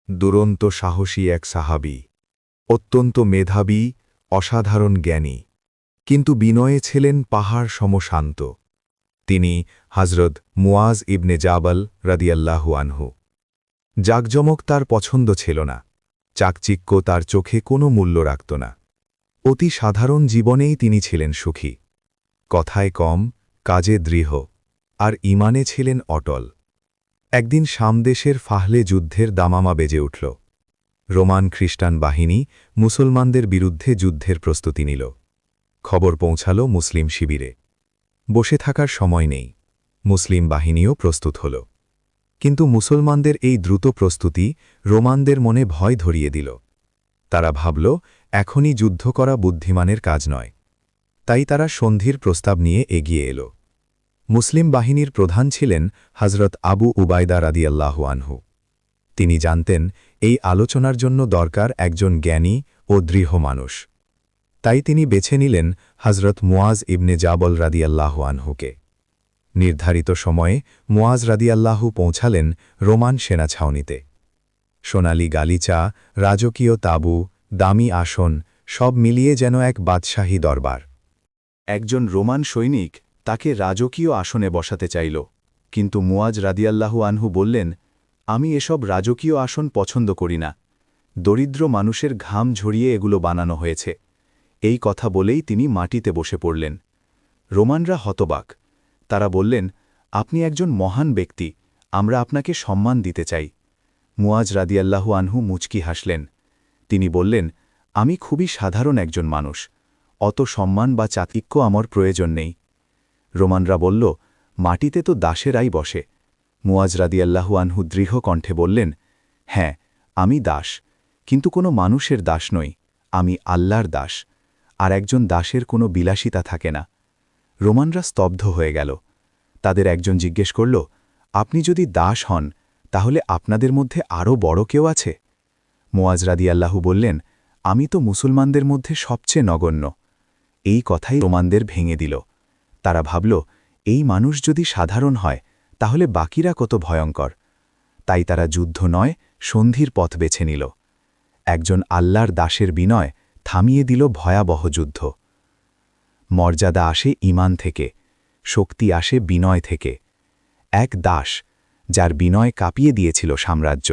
দুরন্ত সাহসী এক সাহাবী, অত্যন্ত মেধাবী, অসাধারণ জ্ঞানী, কিন্তু বিনয়ে ছিলেন পাহাড় সমশান্ত। তিনি হযরত মুয়াজ ইবনে জাবাল রাদিয়াল্লাহু আনহু। জাকজমক তার পছন্দ ছিল না, চাকচিক্য তার চোখে কোনো মূল্য রাখত না। অতি সাধারণ জীবনেই তিনি ছিলেন সুখী, কথায় কম, কাজে দৃঢ়, আর ঈমানে ছিলেন অটল। একদিন শামদেশের ফাহলে যুদ্ধের দামামা বেজে উঠল। রোমান খ্রিস্টান বাহিনী মুসলমানদের বিরুদ্ধে যুদ্ধের প্রস্তুতি নিল। খবর পৌঁছাল মুসলিম শিবিরে। বসে থাকার সময় নেই, মুসলিম বাহিনীও প্রস্তুত হল। কিন্তু মুসলমানদের এই দ্রুত প্রস্তুতি রোমানদের মনে ভয় ধরিয়ে দিল। তারা ভাবল, এখনই যুদ্ধ করা বুদ্ধিমানের কাজ নয়। তাই তারা সন্ধির প্রস্তাব নিয়ে এগিয়ে এল। মুসলিম বাহিনীর প্রধান ছিলেন হযরত আবু উবায়দা রাদিয়াল্লাহু আনহু। তিনি জানতেন এই আলোচনার জন্য দরকার একজন জ্ঞানী ও দৃঢ় মানুষ। তাই তিনি বেছে নিলেন হযরত মুয়াজ ইবনে জাবল রাদিয়াল্লাহু আনহুকে। নির্ধারিত সময়ে মুয়াজ রাদিয়াল্লাহু পৌঁছালেন রোমান সেনা ছাউনিতে। সোনালি গালিচা, রাজকীয় তাঁবু, দামি আসন, সব মিলিয়ে যেন এক বাদশাহী দরবার। একজন রোমান সৈনিক তাকে রাজকীয় আসনে বসাতে চাইল, কিন্তু মুয়াজ রাদিয়াল্লাহু আনহু বললেন, আমি এসব রাজকীয় আসন পছন্দ করি না। দরিদ্র মানুষের ঘাম ঝরিয়ে এগুলো বানানো হয়েছে। এই কথা বলেই তিনি মাটিতে বসে পড়লেন। রোমানরা হতবাক। তারা বললেন, আপনি একজন মহান ব্যক্তি, আমরা আপনাকে সম্মান দিতে চাই। মুয়াজ রাদিয়াল্লাহু আনহু মুচকি হাসলেন। তিনি বললেন, আমি খুবই সাধারণ একজন মানুষ, অত সম্মান বা চাকচিক্য আমার প্রয়োজন নেই। রোমানরা বলল, মাটিতে তো দাসেরাই বসে। মুয়াজ রাদিয়াল্লাহু আনহু দৃঢ় কণ্ঠে বললেন, হ্যাঁ, আমি দাস, কিন্তু কোনো মানুষের দাস নই, আমি আল্লাহর দাস, আর একজন দাসের কোনো বিলাসিতা থাকে না। রোমানরা স্তব্ধ হয়ে গেল। তাদের একজন জিজ্ঞেস করল, আপনি যদি দাস হন, তাহলে আপনাদের মধ্যে আরও বড় কেউ আছে? মুয়াজ রাদিয়াল্লাহু বললেন, আমি তো মুসলমানদের মধ্যে সবচেয়ে নগণ্য। এই কথাই রোমানদের ভেঙে দিল। তারা ভাবল, এই মানুষ যদি সাধারণ হয়, তাহলে বাকিরা কত ভয়ঙ্কর। তাই তারা যুদ্ধ নয়, সন্ধির পথ বেছে নিল। একজন আল্লাহর দাসের বিনয় থামিয়ে দিল ভয়াবহ যুদ্ধ। মর্যাদা আসে ঈমান থেকে, শক্তি আসে বিনয় থেকে। এক দাস, যার বিনয় কাঁপিয়ে দিয়েছিল সাম্রাজ্য।